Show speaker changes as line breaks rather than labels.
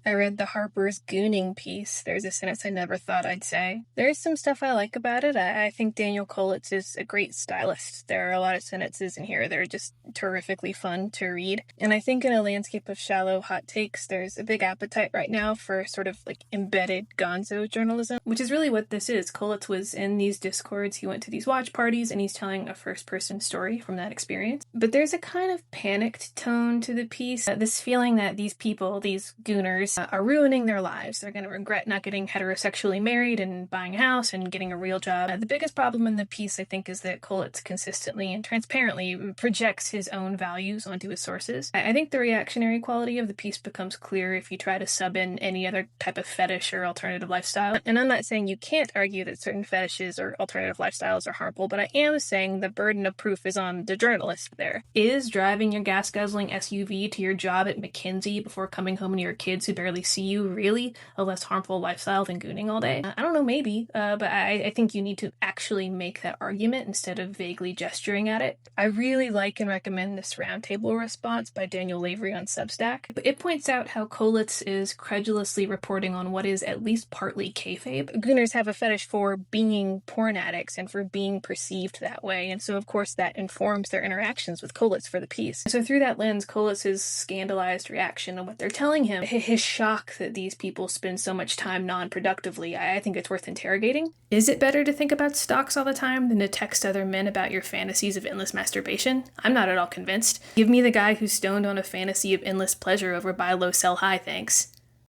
I read the Harper's Gooning piece. There's a sentence I never thought I'd say. There's some stuff I like about it. I think Daniel Kolitz is a great stylist. There are a lot of sentences in here that are just terrifically fun to read. And I think in a landscape of shallow hot takes, there's a big appetite right now for sort of like embedded gonzo journalism, which is really what this is. Kolitz was in these discords, he went to these watch parties, and he's telling a first-person story from that experience. But there's a kind of panicked tone to the piece, this feeling that these people, these gooners, are ruining their lives. They're going to regret not getting heterosexually married and buying a house and getting a real job. The biggest problem in the piece, I think, is that Kolitz consistently and transparently projects his own values onto his sources. I think the reactionary quality of the piece becomes clear if you try to sub in any other type of fetish or alternative lifestyle. And I'm not saying you can't argue that certain fetishes or alternative lifestyles are harmful, but I am saying the burden of proof is on the journalist there. Is driving your gas-guzzling SUV to your job at McKinsey before coming home to your kids who barely see you really a less harmful lifestyle than gooning all day? I don't know, maybe, but I think you need to actually make that argument instead of vaguely gesturing at it. I really like and recommend this roundtable response by Daniel Lavery on Substack. It points out how Kolitz is credulously reporting on what is at least partly kayfabe. Gooners have a fetish for being porn addicts and for being perceived that way, and so of course that informs their interactions with Kolitz for the piece. So through that lens, Kolitz's scandalized reaction to what they're telling him, his shock that these people spend so much time non-productively, I think it's worth interrogating. Is it better to think about stocks all the time than to text other men about your fantasies of endless masturbation? I'm not at all convinced. Give me the guy who's stoned on a fantasy of endless pleasure over buy low, sell high, thanks.